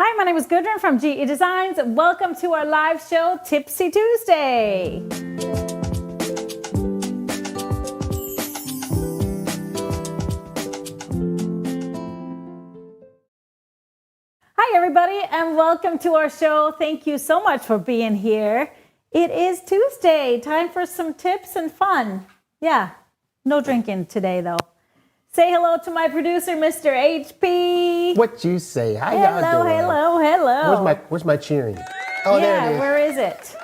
Hi, my name is Gudrun from GE Designs. Welcome to our live show, Tipsy Tuesday. Hi, everybody, and welcome to our show. Thank you so much for being here. It is Tuesday, time for some tips and fun. Yeah, no drinking today, though. Say hello to my producer, Mr. HP. What you say? How y'all doing? Hello. Where's my cheering? Oh, there it is. Where is it?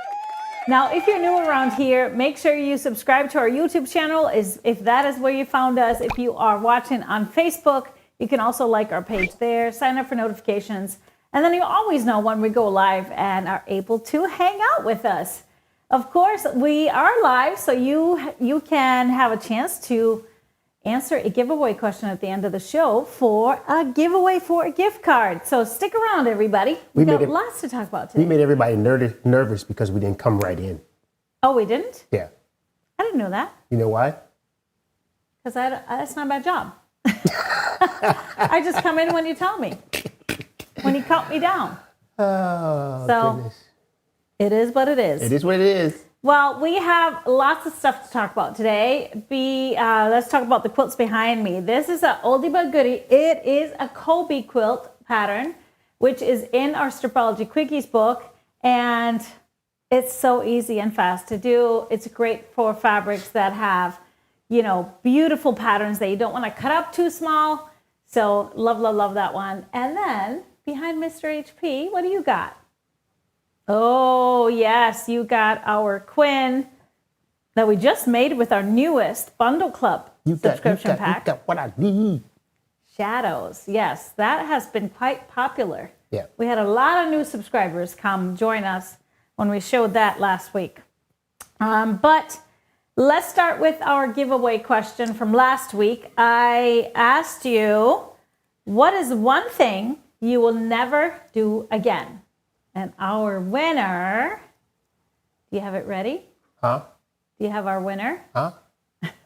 Now, if you're new around here, make sure you subscribe to our YouTube channel if that is where you found us. If you are watching on Facebook, you can also like our page there, sign up for notifications, and then you always know when we go live and are able to hang out with us. Of course, we are live, so you can have a chance to answer a giveaway question at the end of the show for a giveaway for a gift card. So stick around, everybody. We've got lots to talk about today. We made everybody nervous because we didn't come right in. Oh, we didn't? Yeah. I didn't know that. You know why? Because that's not my job. I just come in when you tell me. When you count me down. Oh, goodness. It is what it is. It is what it is. Well, we have lots of stuff to talk about today. Let's talk about the quilts behind me. This is an oldie but goodie. It is a Kobe quilt pattern, which is in our Stripology Quickies book. And it's so easy and fast to do. It's great for fabrics that have, beautiful patterns that you don't want to cut up too small. So love that one. And then behind Mr. HP, what do you got? Oh, yes, you got our Quinn that we just made with our newest Bundle Club subscription pack. You got what I need. Shadows, yes, that has been quite popular. Yeah. We had a lot of new subscribers come join us when we showed that last week. But let's start with our giveaway question from last week. I asked you, what is one thing you will never do again? And our winner, do you have it ready? Huh? Do you have our winner? Huh?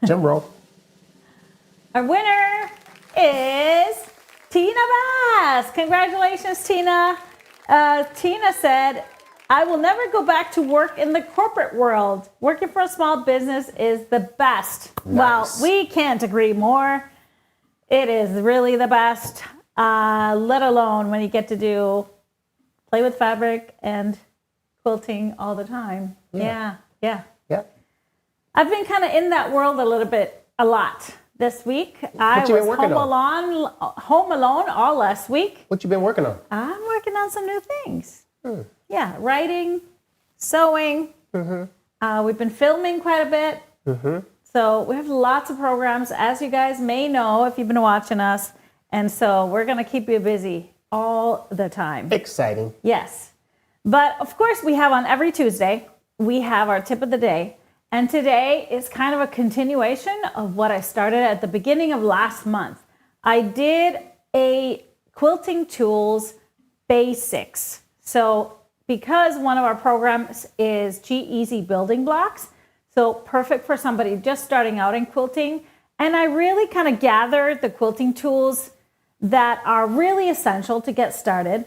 Jim roll. Our winner is Tina Bass. Congratulations, Tina. Tina said, I will never go back to work in the corporate world. Working for a small business is the best. Nice. Well, we can't agree more. It is really the best, let alone when you get to play with fabric and quilting all the time. Yeah. I've been kind of in that world a lot this week. I was home alone all last week. What you been working on? I'm working on some new things. Yeah, writing, sewing. We've been filming quite a bit. So we have lots of programs, as you guys may know if you've been watching us. And so we're going to keep you busy all the time. Exciting. Yes. But of course, we have on every Tuesday, we have our tip of the day. And today is kind of a continuation of what I started at the beginning of last month. I did a quilting tools basics. So because one of our programs is G-Easy Building Blocks, so perfect for somebody just starting out in quilting. And I really kind of gathered the quilting tools that are really essential to get started.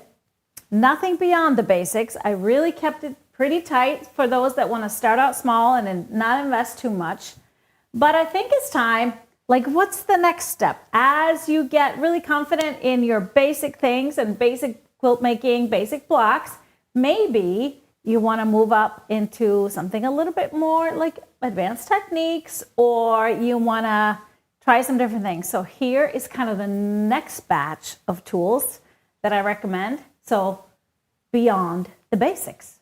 Nothing beyond the basics. I really kept it pretty tight for those that want to start out small and not invest too much. But I think it's time, what's the next step? As you get really confident in your basic things and basic quilt making, basic blocks, maybe you want to move up into something a little bit more like advanced techniques, or you want to try some different things. So here is kind of the next batch of tools that I recommend. So beyond the basics.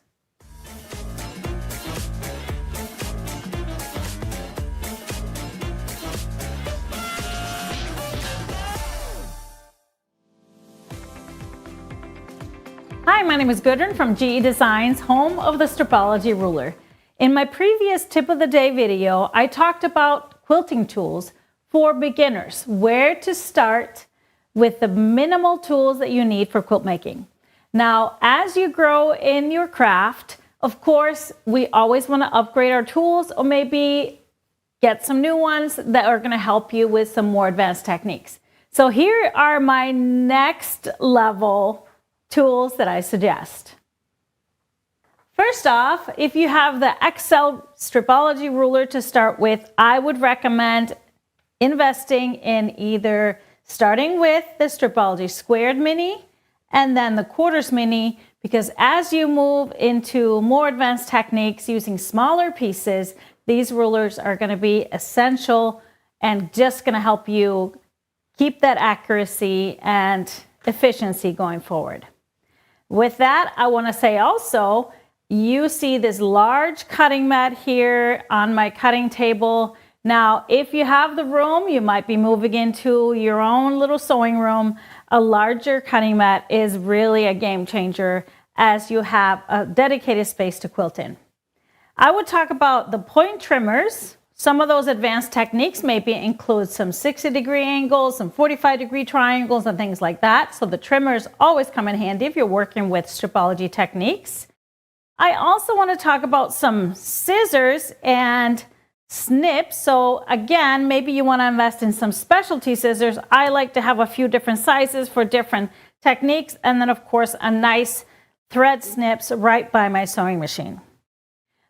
Hi, my name is Gudrun from GE Designs, home of the Stripology ruler. In my previous tip of the day video, I talked about quilting tools for beginners, where to start with the minimal tools that you need for quilt making. Now, as you grow in your craft, of course, we always want to upgrade our tools or maybe get some new ones that are going to help you with some more advanced techniques. So here are my next level tools that I suggest. First off, if you have the XL Stripology ruler to start with, I would recommend investing in either starting with the Stripology Squared Mini and then the Quarters Mini, because as you move into more advanced techniques using smaller pieces, these rulers are going to be essential and just going to help you keep that accuracy and efficiency going forward. With that, I want to say also, you see this large cutting mat here on my cutting table. Now, if you have the room, you might be moving into your own little sewing room. A larger cutting mat is really a game changer as you have a dedicated space to quilt in. I would talk about the point trimmers. Some of those advanced techniques maybe include some 60-degree angles, some 45-degree triangles and things like that. So the trimmers always come in handy if you're working with Stripology techniques. I also want to talk about some scissors and snips. So again, maybe you want to invest in some specialty scissors. I like to have a few different sizes for different techniques. And then of course, a nice thread snips right by my sewing machine.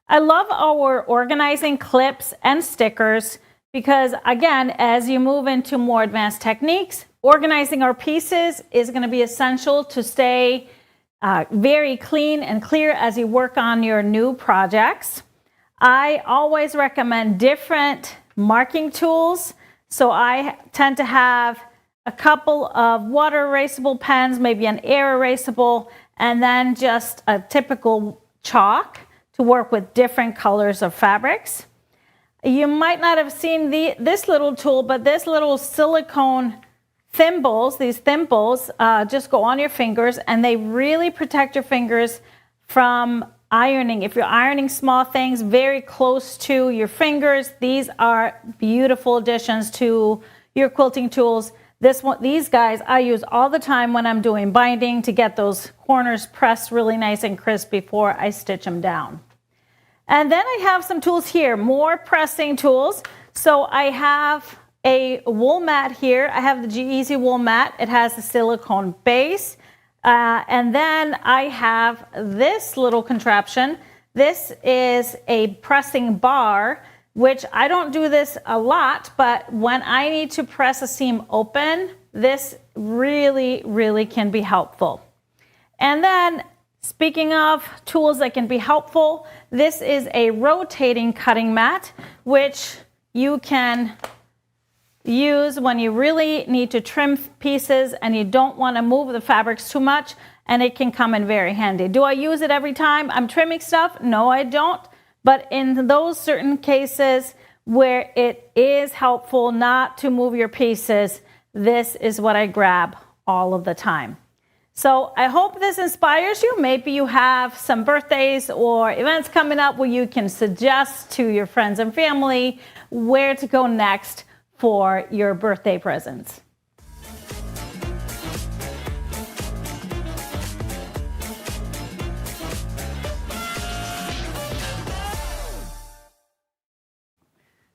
I love our organizing clips and stickers because again, as you move into more advanced techniques, organizing our pieces is going to be essential to stay very clean and clear as you work on your new projects. I always recommend different marking tools. So I tend to have a couple of water erasable pens, maybe an air erasable, and then just a typical chalk to work with different colors of fabrics. You might not have seen this little tool, but this little silicone thimbles, these thimbles just go on your fingers and they really protect your fingers from ironing. If you're ironing small things very close to your fingers, these are beautiful additions to your quilting tools. These guys I use all the time when I'm doing binding to get those corners pressed really nice and crisp before I stitch them down. And then I have some tools here, more pressing tools. So I have a wool mat here. I have the G-Easy wool mat. It has a silicone base. And then I have this little contraption. This is a pressing bar, which I don't do this a lot, but when I need to press a seam open, this really, really can be helpful. And then speaking of tools that can be helpful, this is a rotating cutting mat, which you can use when you really need to trim pieces and you don't want to move the fabrics too much, and it can come in very handy. Do I use it every time I'm trimming stuff? No, I don't. But in those certain cases where it is helpful not to move your pieces, this is what I grab all of the time. So I hope this inspires you. Maybe you have some birthdays or events coming up where you can suggest to your friends and family where to go next for your birthday presents.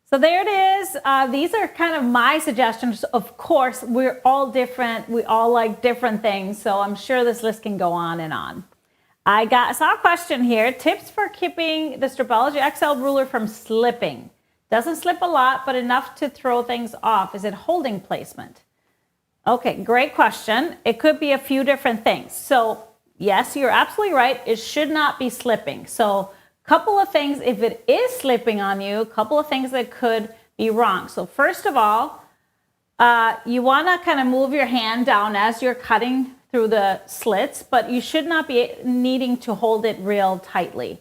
So there it is. These are kind of my suggestions. Of course, we're all different. We all like different things. So I'm sure this list can go on and on. I saw a question here. Tips for keeping the Stripology XL ruler from slipping. Doesn't slip a lot, but enough to throw things off. Is it holding placement? Okay, great question. It could be a few different things. So yes, you're absolutely right. It should not be slipping. So couple of things, if it is slipping on you, a couple of things that could be wrong. So first of all, you want to kind of move your hand down as you're cutting through the slits, but you should not be needing to hold it real tightly.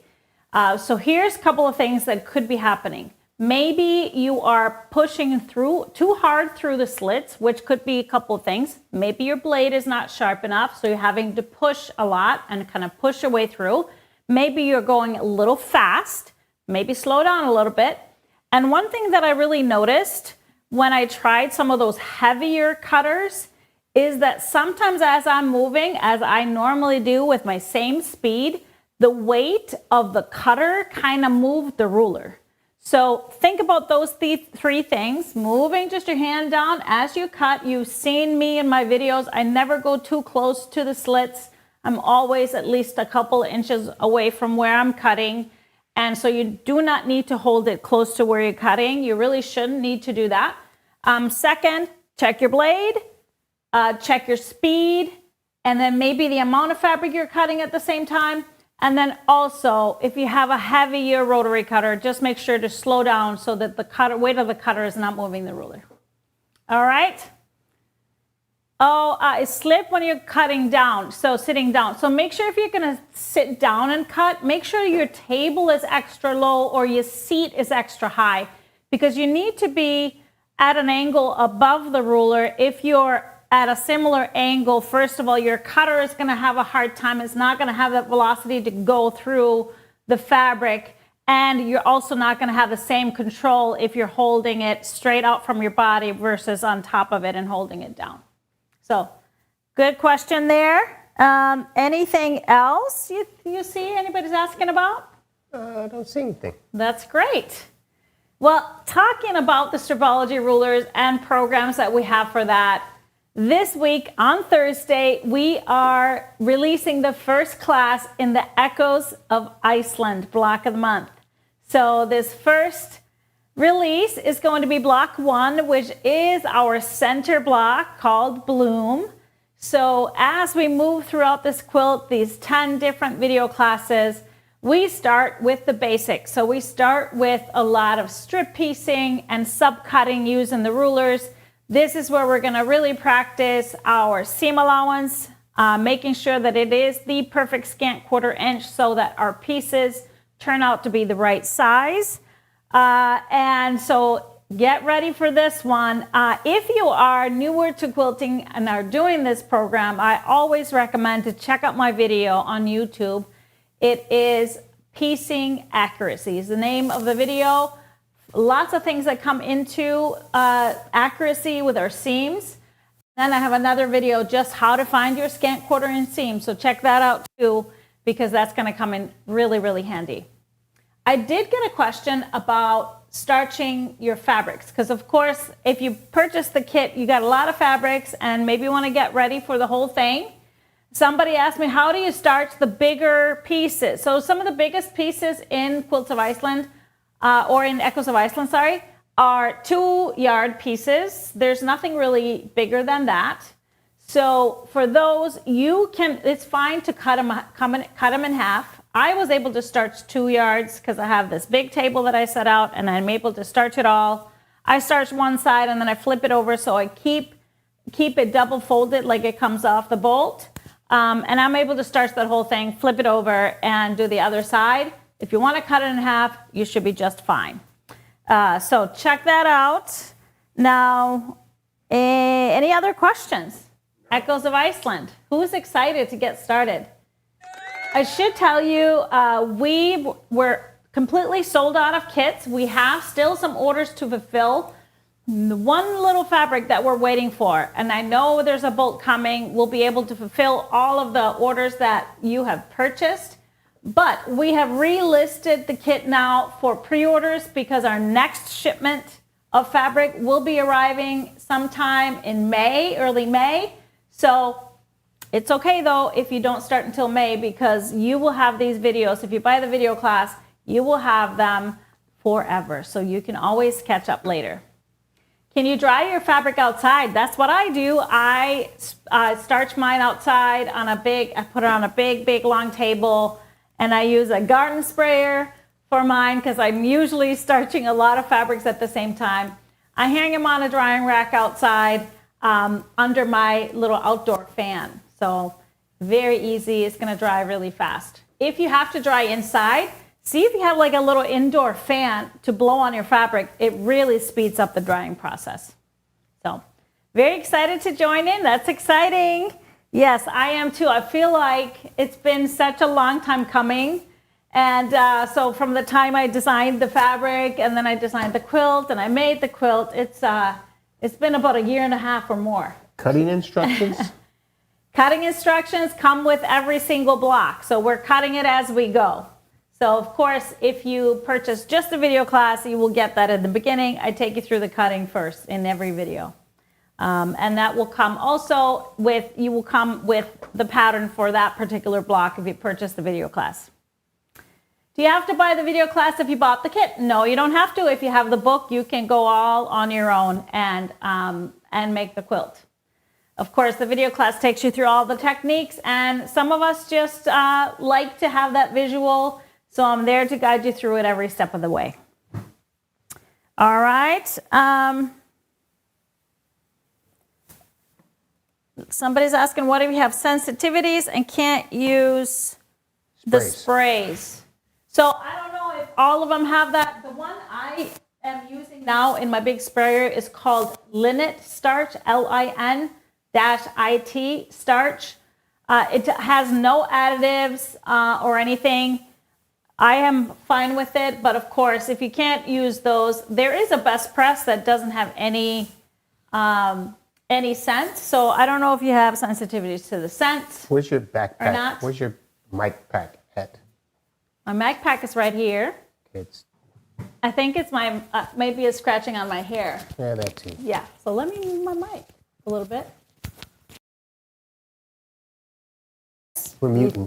So here's a couple of things that could be happening. Maybe you are pushing through too hard through the slits, which could be a couple of things. Maybe your blade is not sharp enough, so you're having to push a lot and kind of push your way through. Maybe you're going a little fast, maybe slow down a little bit. And one thing that I really noticed when I tried some of those heavier cutters is that sometimes as I'm moving, as I normally do with my same speed, the weight of the cutter kind of moved the ruler. So think about those three things. Moving just your hand down as you cut. You've seen me in my videos. I never go too close to the slits. I'm always at least a couple inches away from where I'm cutting. And so you do not need to hold it close to where you're cutting. You really shouldn't need to do that. Second, check your blade, check your speed, and then maybe the amount of fabric you're cutting at the same time. And then also, if you have a heavier rotary cutter, just make sure to slow down so that the weight of the cutter is not moving the ruler. All right. Oh, it slipped when you're cutting down, so sitting down. So make sure if you're gonna sit down and cut, make sure your table is extra low or your seat is extra high, because you need to be at an angle above the ruler. If you're at a similar angle, first of all, your cutter is gonna have a hard time. It's not gonna have that velocity to go through the fabric. And you're also not gonna have the same control if you're holding it straight out from your body versus on top of it and holding it down. So, good question there. Anything else you see anybody's asking about? I don't see anything. That's great. Well, talking about the Stripology rulers and programs that we have for that, this week on Thursday, we are releasing the first class in the Echoes of Iceland block of the month. So this first release is going to be block 1, which is our center block called Bloom. So as we move throughout this quilt, these 10 different video classes, we start with the basics. So we start with a lot of strip piecing and sub-cutting using the rulers. This is where we're going to really practice our seam allowance, making sure that it is the perfect scant 1/4 inch so that our pieces turn out to be the right size. And so get ready for this one. If you are newer to quilting and are doing this program, I always recommend to check out my video on YouTube. It is Piecing Accuracy is the name of the video. Lots of things that come into accuracy with our seams. Then I have another video just how to find your scant 1/4 inch seam. So check that out too, because that's going to come in really, really handy. I did get a question about starching your fabrics, because of course, if you purchase the kit, you got a lot of fabrics and maybe you want to get ready for the whole thing. Somebody asked me, how do you starch the bigger pieces? So some of the biggest pieces in Quilts of Iceland, or in Echoes of Iceland, sorry, are 2-yard pieces. There's nothing really bigger than that. So for those, it's fine to cut them in half. I was able to starch 2 yards because I have this big table that I set out and I'm able to starch it all. I starch one side and then I flip it over so I keep it double folded like it comes off the bolt. And I'm able to starch that whole thing, flip it over and do the other side. If you want to cut it in half, you should be just fine. So check that out. Now, any other questions? Echoes of Iceland. Who's excited to get started? I should tell you, we were completely sold out of kits. We have still some orders to fulfill. The one little fabric that we're waiting for, and I know there's a bolt coming, we'll be able to fulfill all of the orders that you have purchased. But we have relisted the kit now for pre-orders because our next shipment of fabric will be arriving sometime in May, early May. So it's okay though if you don't start until May, because you will have these videos. If you buy the video class, you will have them forever. So you can always catch up later. Can you dry your fabric outside? That's what I do. I starch mine outside on I put it on a big long table, and I use a garden sprayer for mine because I'm usually starching a lot of fabrics at the same time. I hang them on a drying rack outside under my little outdoor fan. So very easy. It's going to dry really fast. If you have to dry inside, see if you have like a little indoor fan to blow on your fabric. It really speeds up the drying process. So very excited to join in. That's exciting. Yes, I am too. I feel like it's been such a long time coming. And so from the time I designed the fabric and then I designed the quilt and I made the quilt, it's been about 1.5 years or more. Cutting instructions? Cutting instructions come with every single block. So we're cutting it as we go. So of course, if you purchase just the video class, you will get that at the beginning. I take you through the cutting first in every video. And that will come also with, you will come with the pattern for that particular block if you purchase the video class. Do you have to buy the video class if you bought the kit? No, you don't have to. If you have the book, you can go all on your own and make the quilt. Of course, the video class takes you through all the techniques, and some of us just like to have that visual, so I'm there to guide you through it every step of the way. All right. Somebody's asking, what if you have sensitivities and can't use the sprays? So I don't know if all of them have that. The one I am using now in my big sprayer is called Linnet Starch, LIN-IT starch. It has no additives or anything. I am fine with it, but of course, if you can't use those, there is a best press that doesn't have any scent. So I don't know if you have sensitivities to the scent. Where's your backpack? Or not. Where's your mic pack at? My mic pack is right here. I think it's my, maybe it's scratching on my hair. Yeah, that too. Yeah, so let me move my mic a little bit. We're muting.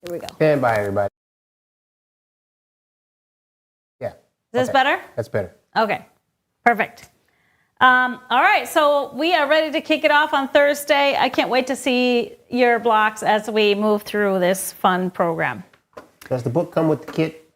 Here we go. Stand by, everybody. Yeah. Is this better? That's better. Okay, perfect. All right, so we are ready to kick it off on Thursday. I can't wait to see your blocks as we move through this fun program. Does the book come with the kit?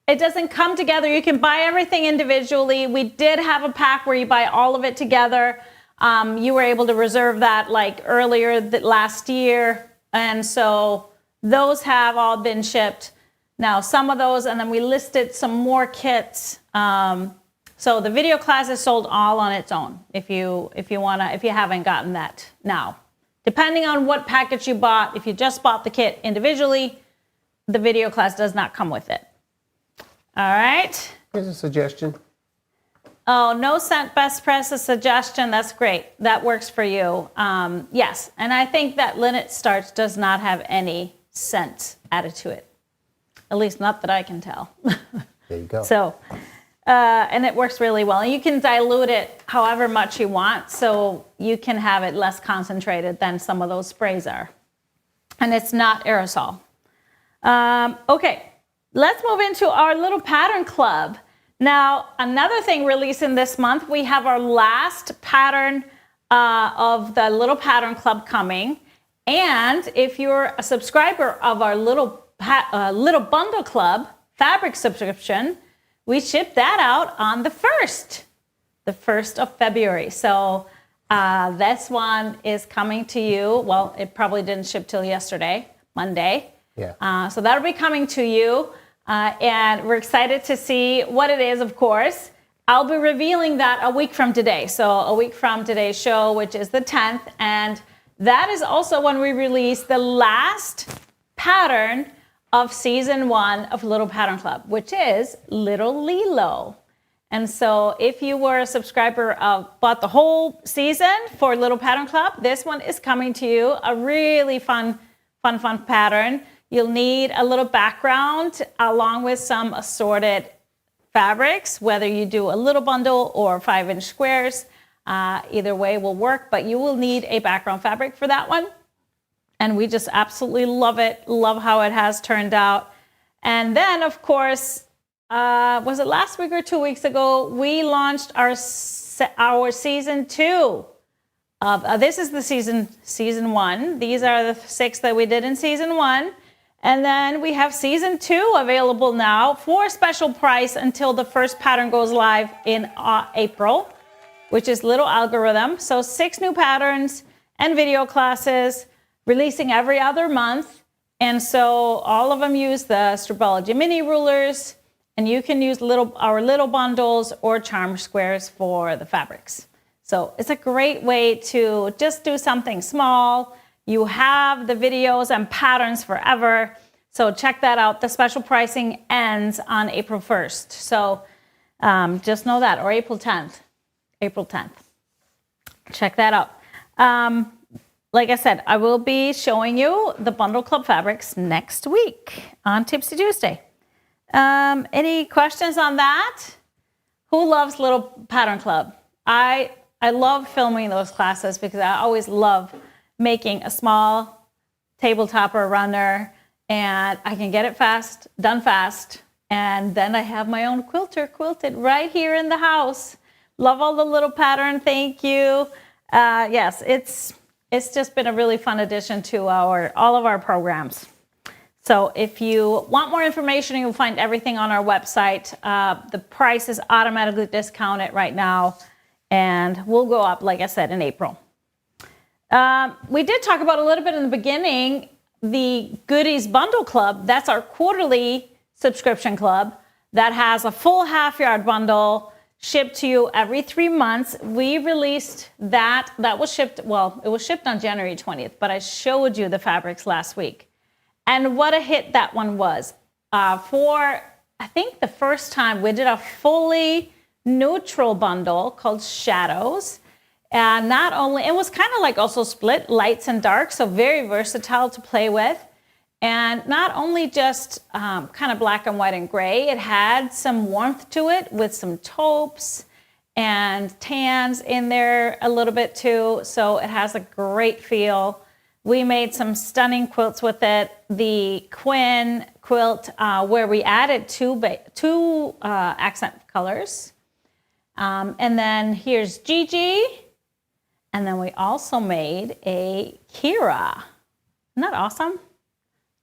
It doesn't come together. You can buy everything individually. We did have a pack where you buy all of it together. You were able to reserve that like earlier last year. And so those have all been shipped. Now, some of those, and then we listed some more kits. So the video class is sold all on its own if you haven't gotten that now. Depending on what package you bought, if you just bought the kit individually, the video class does not come with it. All right. Here's a suggestion. Oh, no scent best press, a suggestion. That's great. That works for you. Yes, and I think that linnet starch does not have any scent added to it. At least not that I can tell. There you go. So. And it works really well. And you can dilute it however much you want, so you can have it less concentrated than some of those sprays are. And it's not aerosol. Okay, let's move into our little pattern club. Now, another thing releasing this month, we have our last pattern of the Little Pattern Club coming. And if you're a subscriber of our Little Bundle Club fabric subscription, we ship that out on the 1st of February. So this one is coming to you. Well, it probably didn't ship till yesterday, Monday. Yeah. So that'll be coming to you. And we're excited to see what it is, of course. I'll be revealing that a week from today. So a week from today's show, which is the 10th. And that is also when we release the last pattern of season 1 of Little Pattern Club, which is Little Lilo. And so if you were a subscriber bought the whole season for Little Pattern Club, this one is coming to you, a really fun pattern. You'll need a little background along with some assorted fabrics, whether you do a little bundle or 5-inch squares. Either way will work, but you will need a background fabric for that one. And we just absolutely love it. Love how it has turned out. And then, of course, was it last week or 2 weeks ago, we launched our season 2. This is the season 1. These are the 6 that we did in season 1. And then we have season 2 available now for a special price until the first pattern goes live in April, which is Little Algorithm. So 6 new patterns and video classes, releasing every other month. And so all of them use the Stripology mini rulers, and you can use our little bundles or charm squares for the fabrics. So it's a great way to just do something small. You have the videos and patterns forever. So check that out. The special pricing ends on April 1st. So just know that, or April 10th. Check that out. like I said, I will be showing you the Bundle Club fabrics next week on Tipsy Tuesday. Any questions on that? Who loves Lil Pattern Club? I love filming those classes because I always love making a small tabletop or runner, and I can get it fast, done fast, and then I have my own quilter quilted right here in the house. Love all the little pattern. Thank you. Yes, it's just been a really fun addition to all of our programs. So if you want more information, you'll find everything on our website. The price is automatically discounted right now, and will go up, like I said, in April. We did talk about a little bit in the beginning, the Goodies Bundle Club. That's our quarterly subscription club that has a full half-yard bundle shipped to you every 3 months. We released that. That was shipped, well, it was shipped on January 20th, but I showed you the fabrics last week. And what a hit that one was. For, I think, the first time, we did a fully neutral bundle called Shadows. And not only, it was kind of like also split lights and darks, so very versatile to play with. And not only just kind of black and white and gray, it had some warmth to it with some taupes and tans in there a little bit too. So it has a great feel. We made some stunning quilts with it. The Quinn quilt, where we added two accent colors. And then here's Gigi. And then we also made a Kira. Isn't that awesome?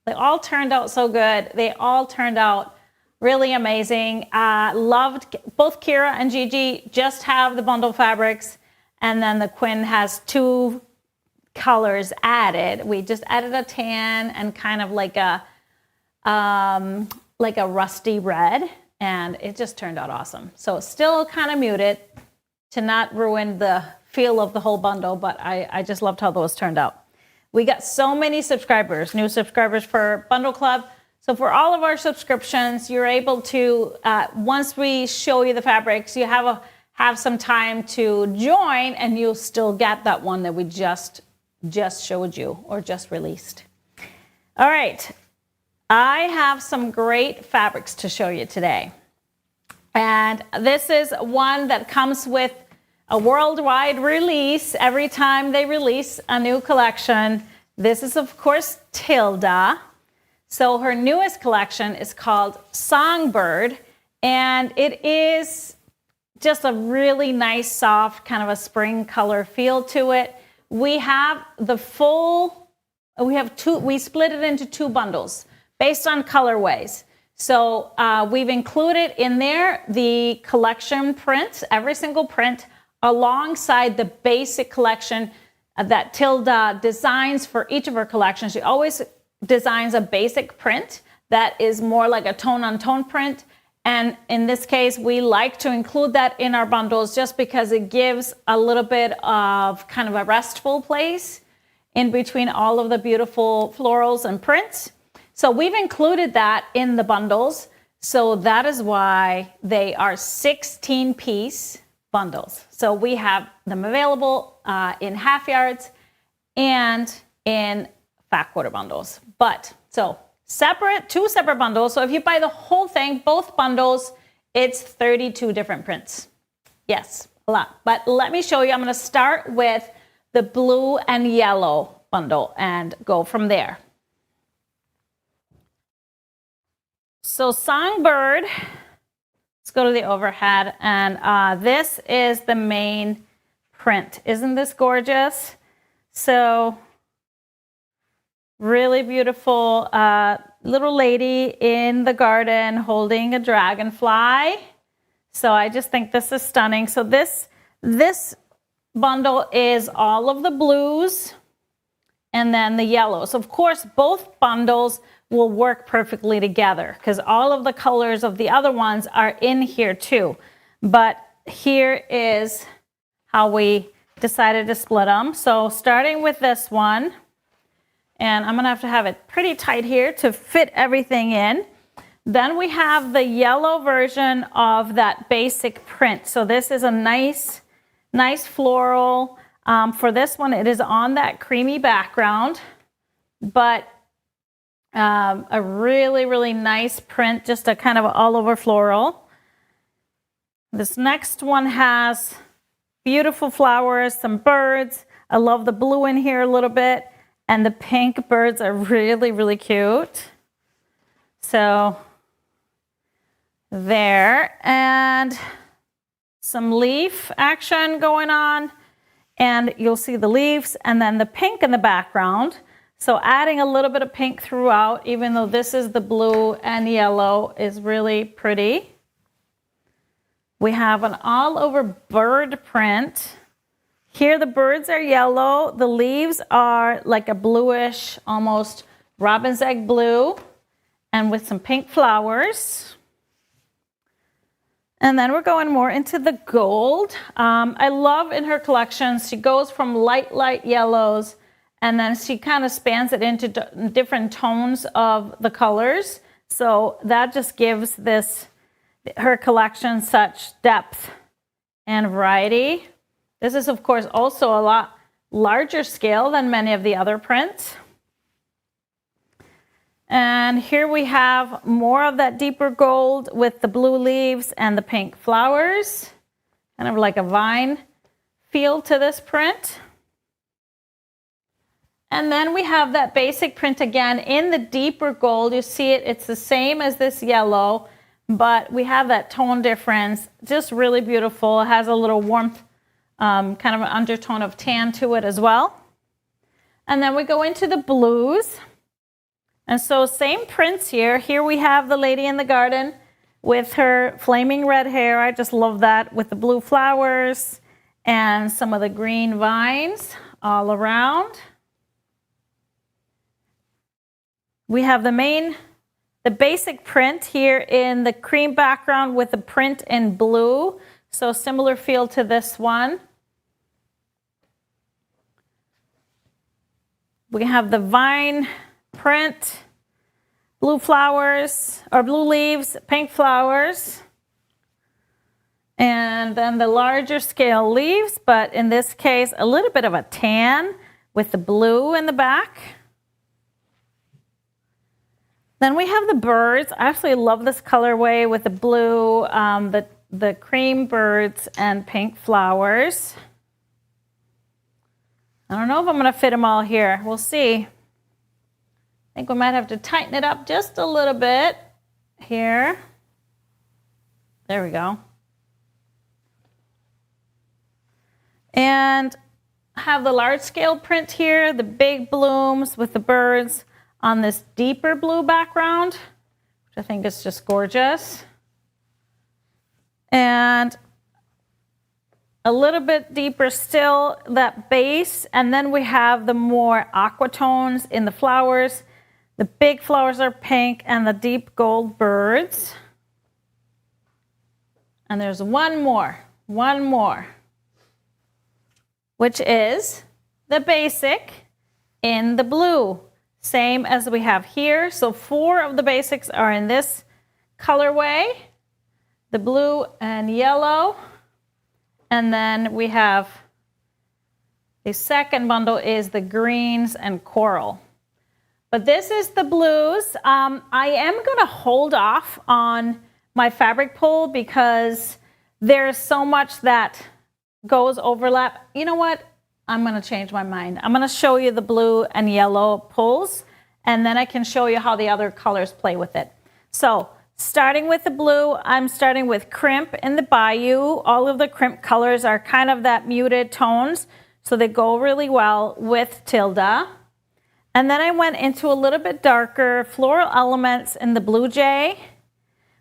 They all turned out so good. They all turned out really amazing. Loved both Kira and Gigi. Just have the bundle fabrics. And then the Quinn has 2 colors added. We just added a tan and kind of like a rusty red. And it just turned out awesome. So still kind of muted to not ruin the feel of the whole bundle, but I just loved how those turned out. We got so many subscribers, new subscribers for Bundle Club. So for all of our subscriptions, you're able to, once we show you the fabrics, you have some time to join, and you'll still get that one that we just showed you or just released. All right, I have some great fabrics to show you today. And this is one that comes with a worldwide release every time they release a new collection. This is, of course, Tilda. So her newest collection is called Songbird, and it is just a really nice, soft, kind of a spring color feel to it. We have we split it into 2 bundles based on colorways. So we've included in there the collection prints, every single print, alongside the basic collection that Tilda designs for each of her collections. She always designs a basic print that is more like a tone-on-tone print. And in this case, we like to include that in our bundles just because it gives a little bit of kind of a restful place in between all of the beautiful florals and prints. So we've included that in the bundles. So that is why they are 16-piece bundles. So we have them available in half yards and in fat quarter bundles. But so two separate bundles. So if you buy the whole thing, both bundles, it's 32 different prints. Yes, a lot. But let me show you. I'm going to start with the blue and yellow bundle and go from there. So Songbird, let's go to the overhead, and this is the main print. Isn't this gorgeous? So really beautiful little lady in the garden holding a dragonfly. So I just think this is stunning. So this bundle is all of the blues and then the yellows. Of course, both bundles will work perfectly together because all of the colors of the other ones are in here too. But here is how we decided to split them. So starting with this one, and I'm gonna have to have it pretty tight here to fit everything in. Then we have the yellow version of that basic print. So this is a nice floral For this one, it is on that creamy background, but a really, really nice print, just a kind of all over floral. This next one has beautiful flowers, some birds. I love the blue in here a little bit, and the pink birds are really, really cute. So there, and some leaf action going on, and you'll see the leaves and then the pink in the background. So adding a little bit of pink throughout, even though this is the blue and yellow, is really pretty. We have an all over bird print. Here the birds are yellow, the leaves are like a bluish, almost robin's egg blue, and with some pink flowers. And then we're going more into the gold. I love in her collections, she goes from light yellows, and then she kind of spans it into different tones of the colors. So that just gives her collection such depth and variety. This is, of course, also a lot larger scale than many of the other prints. And here we have more of that deeper gold with the blue leaves and the pink flowers. Kind of like a vine feel to this print. And then we have that basic print again in the deeper gold. You see it, it's the same as this yellow, but we have that tone difference. Just really beautiful. It has a little warmth, kind of an undertone of tan to it as well. And then we go into the blues. And so same prints here. Here we have the lady in the garden with her flaming red hair. I just love that, with the blue flowers and some of the green vines all around. We have the basic print here in the cream background with the print in blue. So similar feel to this one. We have the vine print, blue flowers, or blue leaves, pink flowers. And then the larger scale leaves, but in this case, a little bit of a tan with the blue in the back. Then we have the birds. I absolutely love this colorway with the blue, the cream birds and pink flowers. I don't know if I'm going to fit them all here. We'll see. I think we might have to tighten it up just a little bit here. There we go. And have the large scale print here, the big blooms with the birds on this deeper blue background, which I think is just gorgeous. And a little bit deeper still, that base, and then we have the more aqua tones in the flowers. The big flowers are pink and the deep gold birds. And there's one more, which is the basic in the blue. Same as we have here. So 4 of the basics are in this colorway, the blue and yellow. And then we have the second bundle is the greens and coral. But this is the blues. I am going to hold off on my fabric pull because there's so much that goes overlap. You know what? I'm going to change my mind. I'm going to show you the blue and yellow pulls, and then I can show you how the other colors play with it. So starting with the blue, I'm starting with crimp in the bayou. All of the crimp colors are kind of that muted tones, so they go really well with Tilda. And then I went into a little bit darker floral elements in the blue jay,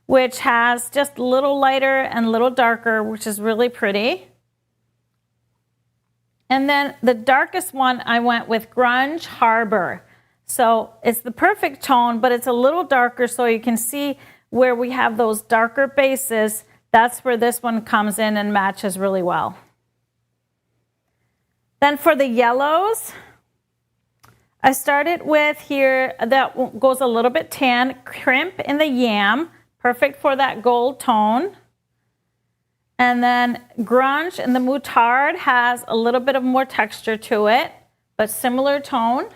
which has just a little lighter and a little darker, which is really pretty. And then the darkest one, I went with Grunge Harbor. So it's the perfect tone, but it's a little darker, so you can see where we have those darker bases. That's where this one comes in and matches really well. Then for the yellows, I started with here, that goes a little bit tan, crimp in the yam, perfect for that gold tone. And then Grunge and the Moutarde has a little bit of more texture to it, but similar tone.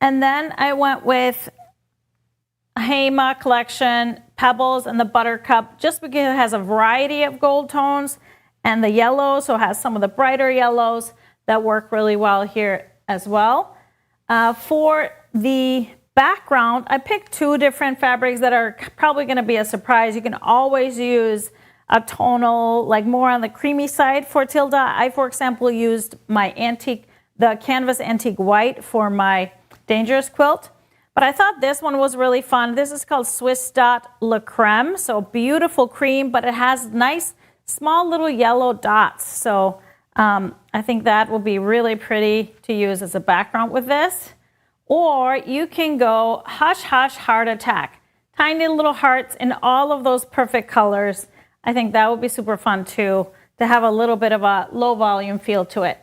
And then I went with Heima collection, Pebbles and the Buttercup, just because it has a variety of gold tones and the yellow, so it has some of the brighter yellows that work really well here as well. For the background, I picked two different fabrics that are probably going to be a surprise. You can always use a tonal, like more on the creamy side for Tilda. I, for example, used my the Canvas Antique White for my Dangerous quilt. But I thought this one was really fun. This is called Swiss Dot Le Creme. So beautiful cream, but it has nice small little yellow dots. So I think that will be really pretty to use as a background with this. Or you can go Hush Hush Heart Attack. Tiny little hearts in all of those perfect colors. I think that would be super fun too, to have a little bit of a low volume feel to it.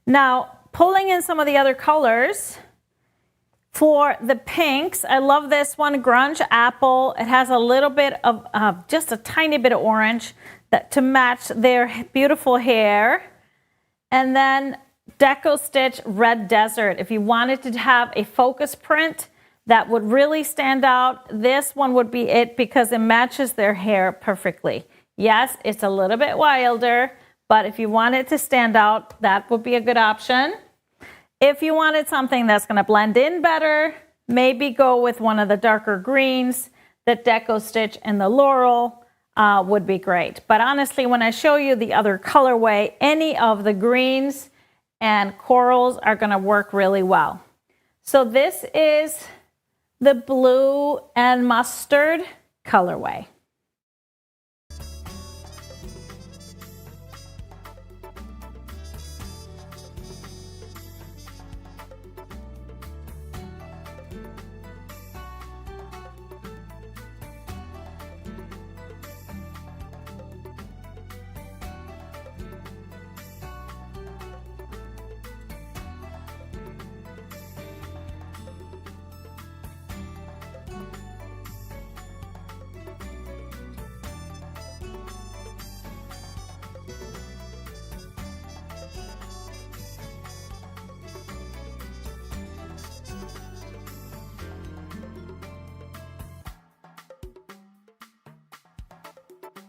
Now, pulling in some of the other colors, for the pinks, I love this one, Grunge Apple. It has a little bit of, just a tiny bit of orange to match their beautiful hair. And then Deco Stitch Red Desert. If you wanted to have a focus print that would really stand out, this one would be it because it matches their hair perfectly. Yes, it's a little bit wilder, but if you want it to stand out, that would be a good option. If you wanted something that's going to blend in better, maybe go with one of the darker greens. The Deco Stitch and the Laurel would be great. But honestly, when I show you the other colorway, any of the greens and corals are going to work really well. So this is the blue and mustard colorway.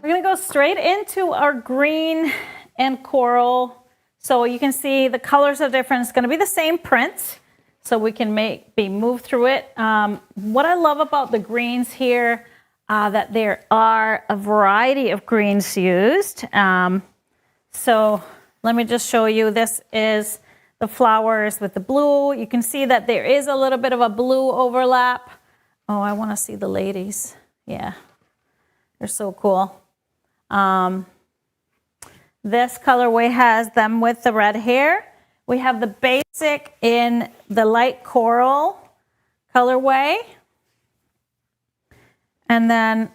We're going to go straight into our green and coral. So you can see the colors are different. It's going to be the same print, so we can move through it. What I love about the greens here, that there are a variety of greens used. So let me just show you. This is the flowers with the blue. You can see that there is a little bit of a blue overlap. Oh, I want to see the ladies. Yeah, they're so cool. This colorway has them with the red hair. We have the basic in the light coral colorway. And then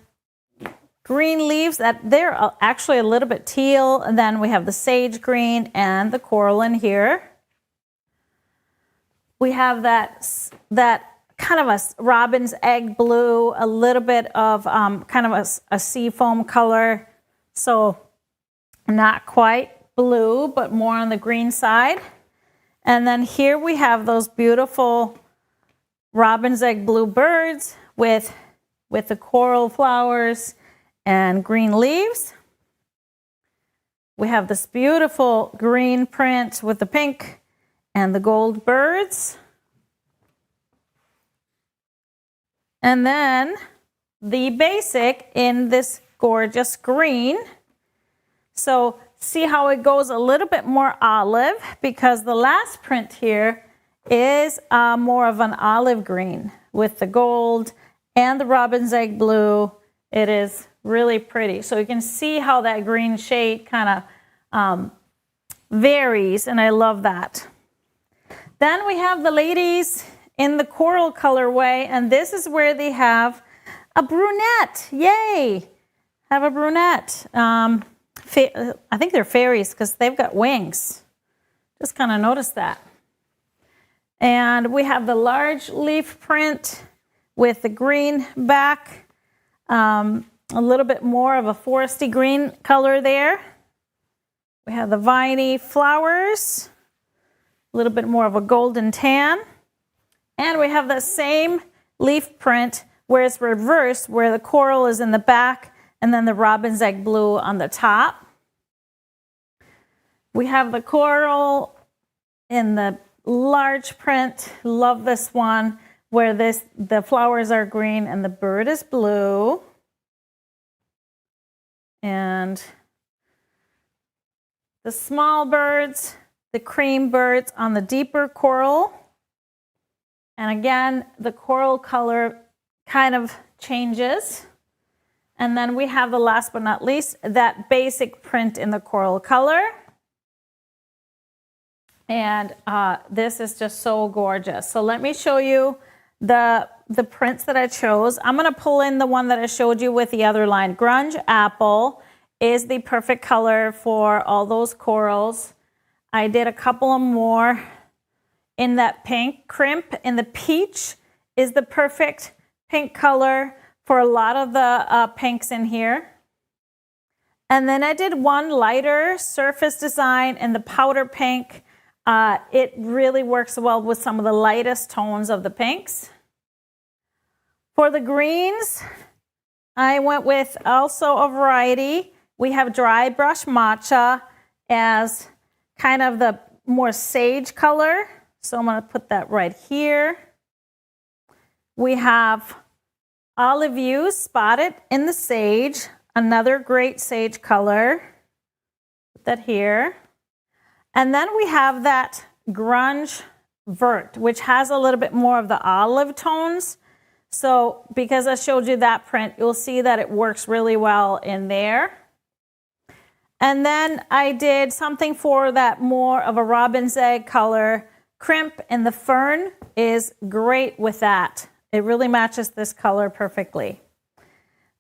green leaves that they're actually a little bit teal. And then we have the sage green and the coral in here. We have that kind of a robin's egg blue, a little bit of kind of a sea foam color. So not quite blue, but more on the green side. And then here we have those beautiful robin's egg blue birds with the coral flowers and green leaves. We have this beautiful green print with the pink and the gold birds. And then the basic in this gorgeous green. So see how it goes a little bit more olive, because the last print here is more of an olive green with the gold and the robin's egg blue. It is really pretty. So you can see how that green shade kind of varies, and I love that. Then we have the ladies in the coral colorway, and this is where they have a brunette. Yay! Have a brunette. I think they're fairies because they've got wings. Just kind of noticed that. And we have the large leaf print with the green back. a little bit more of a foresty green color there. We have the viney flowers, a little bit more of a golden tan. And we have the same leaf print where it's reversed, where the coral is in the back and then the robin's egg blue on the top. We have the coral in the large print. Love this one, where the flowers are green and the bird is blue. And the small birds, the cream birds on the deeper coral. And again, the coral color kind of changes. And then we have the last but not least, that basic print in the coral color. And this is just so gorgeous. So let me show you the prints that I chose. I'm gonna pull in the one that I showed you with the other line. Grunge Apple is the perfect color for all those corals. I did a couple of more in that pink. Crimp in the peach is the perfect pink color for a lot of the pinks in here. And then I did one lighter surface design in the powder pink. It really works well with some of the lightest tones of the pinks. For the greens, I went with also a variety. We have dry brush matcha as kind of the more sage color. So I'm going to put that right here. We have Olive View spotted in the sage, another great sage color. Put that here. And then we have that Grunge Vert, which has a little bit more of the olive tones. So because I showed you that print, you'll see that it works really well in there. And then I did something for that more of a robin's egg color. Crimp in the fern is great with that. It really matches this color perfectly.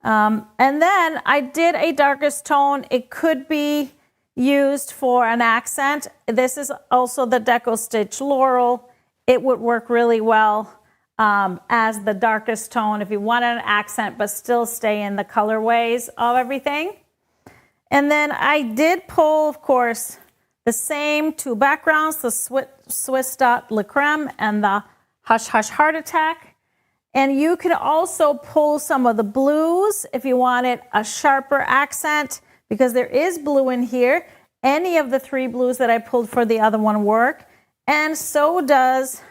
And then I did a darkest tone. It could be used for an accent. This is also the Deco Stitch Laurel. It would work really well as the darkest tone if you want an accent but still stay in the colorways of everything. And then I did pull, of course, the same two backgrounds, the Swiss Dot Le Creme and the Hush Hush Heart Attack. And you can also pull some of the blues if you wanted a sharper accent, because there is blue in here. Any of the three blues that I pulled for the other one work. And so does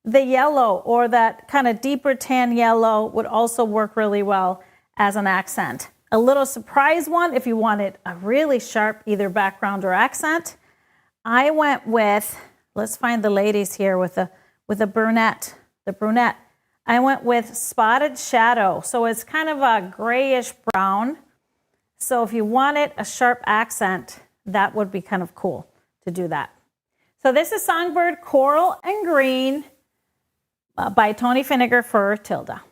the yellow, or that kind of deeper tan yellow would also work really well as an accent. A little surprise one if you wanted a really sharp either background or accent. I went with, let's find the ladies here with the brunette, I went with Spotted Shadow. So it's kind of a grayish brown. So if you wanted a sharp accent, that would be kind of cool to do that. So this is Songbird Coral and Green by Tony Finnegar for Tilda.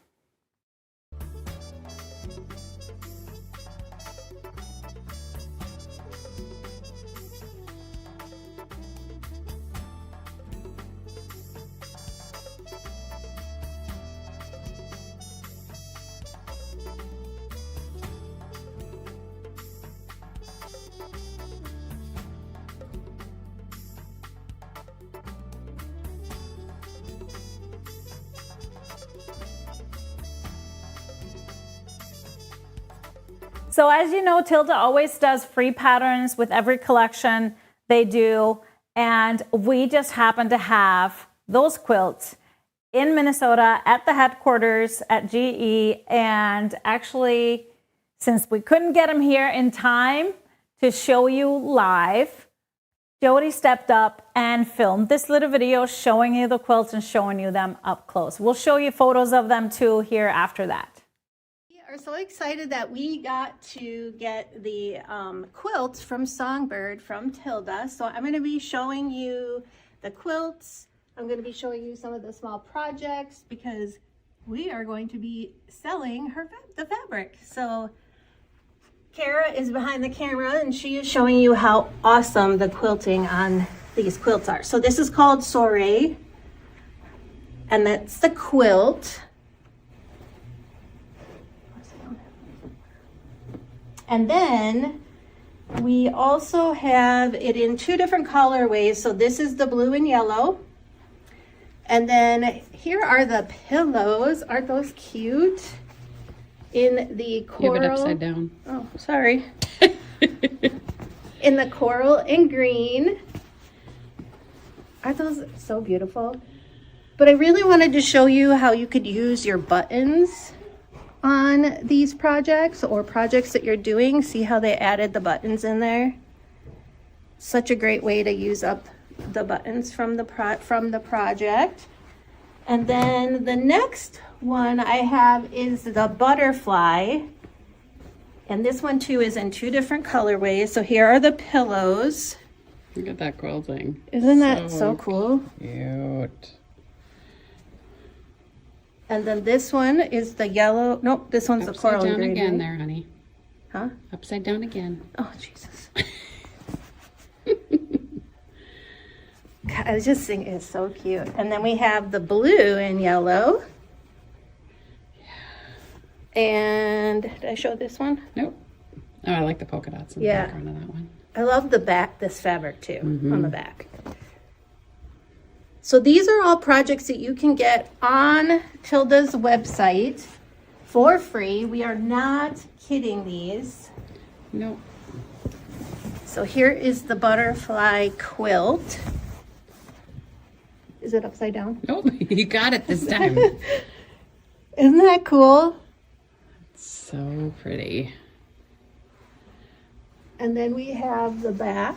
So as you know, Tilda always does free patterns with every collection they do. And we just happen to have those quilts in Minnesota at the headquarters at GE. And actually, since we couldn't get them here in time to show you live, Jody stepped up and filmed this little video showing you the quilts and showing you them up close. We'll show you photos of them too here after that. We are so excited that we got to get the quilts from Songbird from Tilda. So I'm going to be showing you the quilts. I'm going to be showing you some of the small projects because we are going to be selling the fabric. So Kara is behind the camera and she is showing you how awesome the quilting on these quilts are. So this is called Soiree, and that's the quilt. And then we also have it in 2 different colorways. So this is the blue and yellow. And then here are the pillows. Aren't those cute? In the coral. You have it upside down. Oh, sorry. In the coral and green. Aren't those so beautiful? But I really wanted to show you how you could use your buttons on these projects or projects that you're doing. See how they added the buttons in there? Such a great way to use up the buttons from the project. And then the next one I have is the butterfly. And this one too is in 2 different colorways. So here are the pillows. Look at that quilting. Isn't that so cool? Cute. And then this one is the yellow. Nope, this one's the coral Upside down green. again right? there, honey. Huh? Upside down again. Oh, Jesus. God, I just think it's so cute. And then we have the blue and yellow. And did I show this one? Nope. Oh, I like the polka dots in the Yeah. background of that one. I love the back, this fabric too, on the back. So these are all projects that you can get on Tilda's website for free. We are not kidding these. Nope. So here is the butterfly quilt. Is it upside down? Nope. You got it this time. Isn't that cool? So pretty. And then we have the back.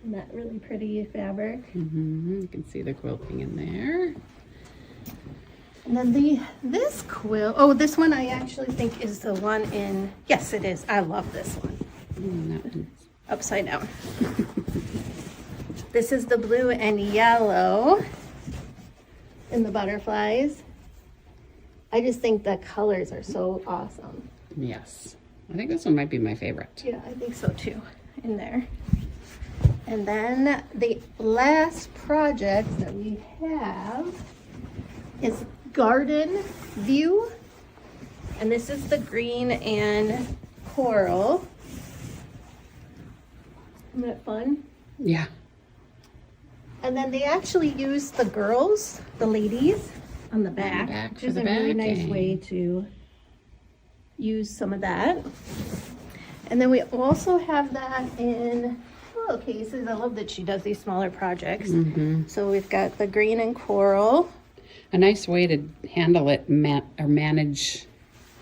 Isn't that really pretty fabric? You can see the quilting in there. And then this quilt, oh, this one I actually think is the one in, yes it is. I love this one. That one's Upside down. This is the blue and yellow in the butterflies. I just think the colors are so awesome. yes. I think this one might be my favorite. Yeah, I think so too, in there. And then the last project that we have is Garden View. And this is the green and coral. Isn't that fun? Yeah. And then they actually use the girls, the ladies, on the back, back which for is the a really nice backing. way to use some of that. And then we also have that in pillowcases. I love that she does these smaller projects. So we've got the green and coral. A nice way to handle it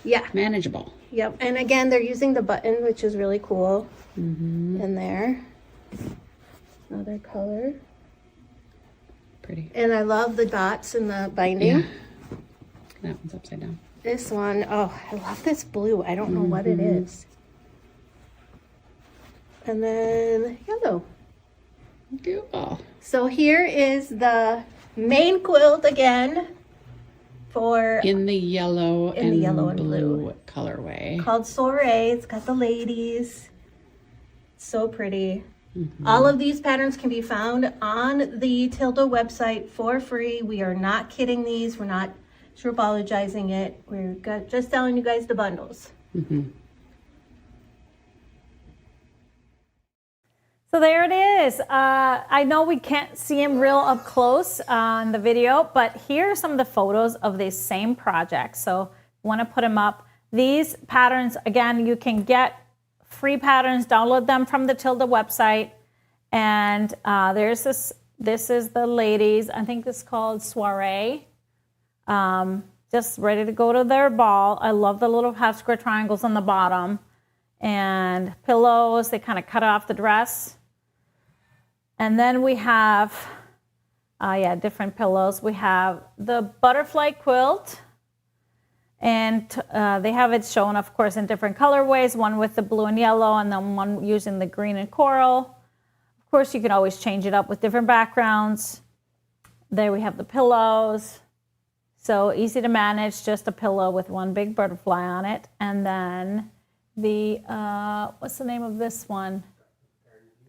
Yeah, manageable. yep. And again, they're using the button, which is really cool in there. Another color. Pretty. And I love the dots in the binding. Yeah. That one's upside down. This one, oh, I love this blue. I don't know what it is. And then yellow. Cool. So here is the main quilt again for In the yellow In the yellow and blue. colorway. called Soiree. It's got the ladies. So pretty. All of these patterns can be found on the Tilda website for free. We are not kidding these. We're not Stripologizing it. We're just telling you guys the bundles. So there it is. I know we can't see him real up close on the video, but here are some of the photos of these same projects. So want to put them up. These patterns, again, you can get free patterns, download them from the Tilda website. And there's this is the ladies. I think this is called Soiree. Just ready to go to their ball. I love the little half square triangles on the bottom. And pillows, they kind of cut off the dress. And then we have, different pillows. We have the butterfly quilt. And they have it shown, of course, in different colorways, one with the blue and yellow, and then one using the green and coral. Of course, you can always change it up with different backgrounds. There we have the pillows. So easy to manage, just a pillow with one big butterfly on it. And then the, what's the name of this one?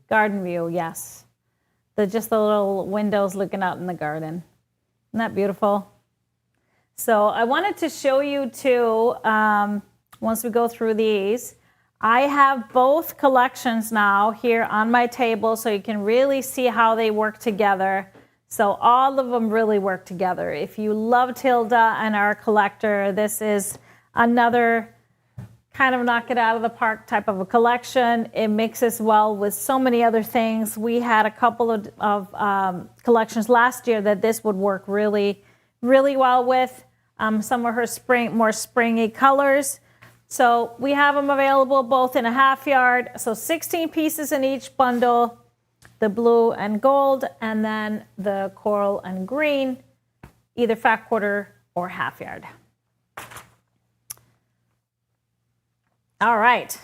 Garden View, yes. Just the little windows looking out in the garden. Isn't that beautiful? So I wanted to show you too, once we go through these, I have both collections now here on my table so you can really see how they work together. So all of them really work together. If you love Tilda and are a collector, this is another kind of knock it out of the park type of a collection. It mixes well with so many other things. We had a couple of collections last year that this would work really, really well with. Some of her more springy colors. So we have them available both in a half yard. So 16 pieces in each bundle, the blue and gold, and then the coral and green, either fat quarter or half yard. All right.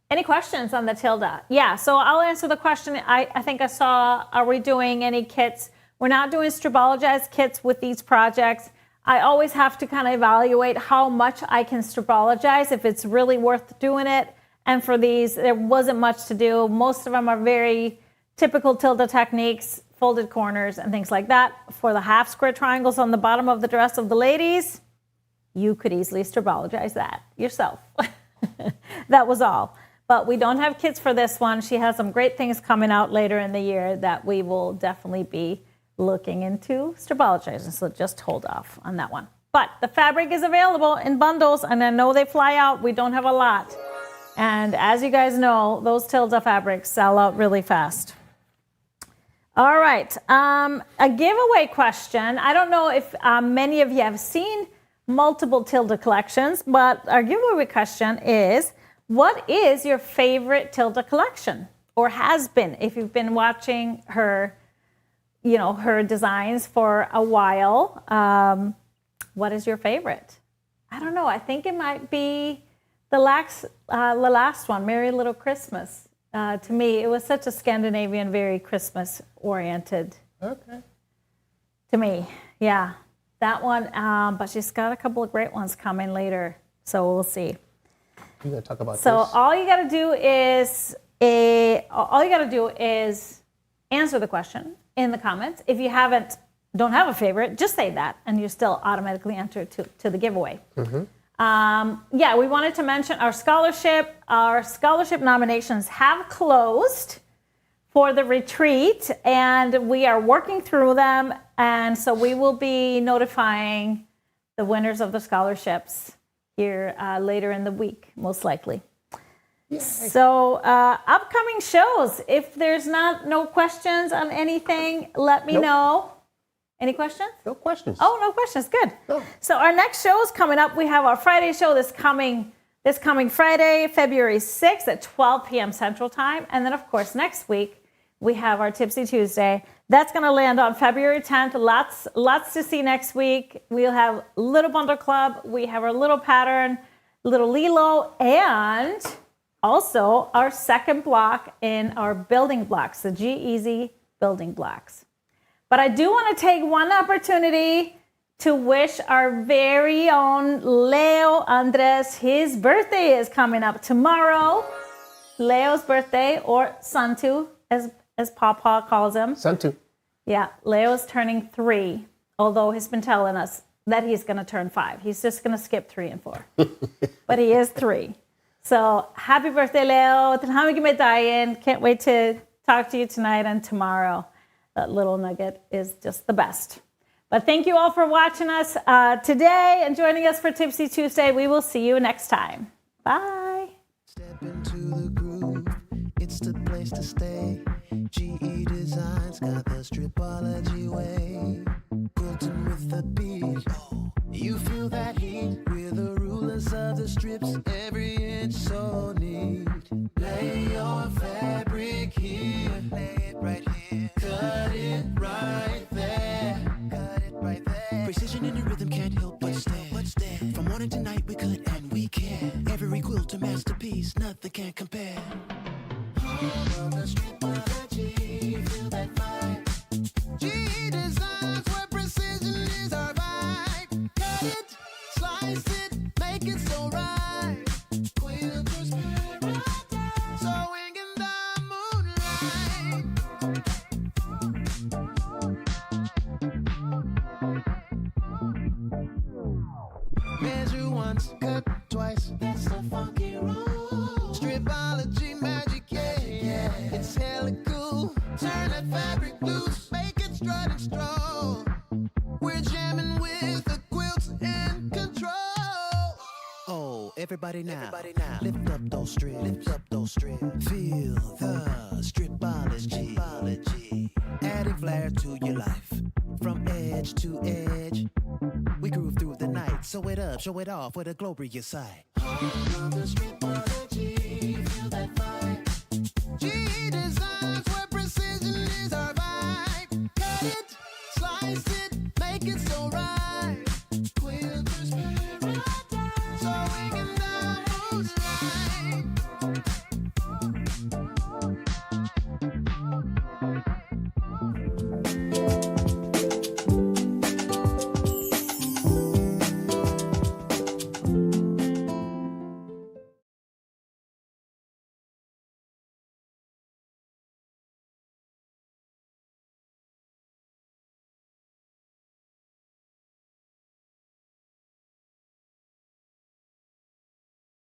Any questions on the Tilda? Yeah, so I'll answer the question. I think I saw, are we doing any kits? We're not doing Stripologized kits with these projects. I always have to kind of evaluate how much I can Stripologize, if it's really worth doing it. And for these, there wasn't much to do. Most of them are very typical Tilda techniques, folded corners and things like that. For the half square triangles on the bottom of the dress of the ladies, you could easily Stripologize that yourself. That was all. But we don't have kits for this one. She has some great things coming out later in the year that we will definitely be looking into Stripologizing. So just hold off on that one. But the fabric is available in bundles, and I know they fly out. We don't have a lot. And as you guys know, those Tilda fabrics sell out really fast. All right, a giveaway question. I don't know if many of you have seen multiple Tilda collections, but our giveaway question is, what is your favorite Tilda collection, or has been, if you've been watching her, you know, her designs for a while? What is your favorite? I don't know. I think it might be the last one, Merry Little Christmas. To me, it was such a Scandinavian, very Christmas oriented. Okay. To me, yeah. That one, but she's got a couple of great ones coming later, so we'll see. You're gonna talk about so this? all you got to do is answer the question in the comments. If you don't have a favorite, just say that, and you still automatically enter to the giveaway. Yeah, we wanted to mention our scholarship. Our scholarship nominations have closed for the retreat, and we are working through them. And so we will be notifying the winners of the scholarships here later in the week, most likely. Yay. So upcoming shows, if there's no questions on anything, let me know. Any questions? No questions. Oh, no questions. Good. No. So our next show is coming up. We have our Friday show this coming Friday, February 6th at 12 p.m. Central Time. And then, of course, next week, we have our Tipsy Tuesday. That's going to land on February 10th. Lots to see next week. We'll have Little Bundle Club. We have our Little Pattern, Little Lilo, and also our second block in our building blocks, the G-Easy building blocks. But I do want to take one opportunity to wish our very own Leo Andres. His birthday is coming up tomorrow. Leo's birthday, or Santu, as Papa calls him. Santu. Yeah, Leo's turning 3, although he's been telling us that he's going to turn 5. He's just going to skip 3 and 4. But he is 3. So happy birthday, Leo. Can't wait to talk to you tonight and tomorrow. That little nugget is just the best. But thank you all for watching us today and joining us for Tipsy Tuesday. We will see you next time. Bye. Step into the groove. It's the place to stay. GE Designs got the Stripology way. Quilting with the beat. You feel that heat. We're the rulers of the strips. Every inch so neat. Lay your fabric here. Lay it right here. Cut it right there. Cut it right there. Precision in the rhythm can't help but stare. From morning to night we could and we can. Every quilt a masterpiece. Nothing can compare. Home of the Stripology, feel that vibe. GE Designs, where precision is our vibe. Cut it, slice it, make it so right. Quilters paradise, sewing in the moonlight. Measure once, cut twice. That's the funky rule. Everybody now, lift up those strips, lift up those strips. Feel the stripology, adding flair to your life, from edge to edge. We groove through the night, sew it up, show it off with a glow bring your sight. Heart of the stripology,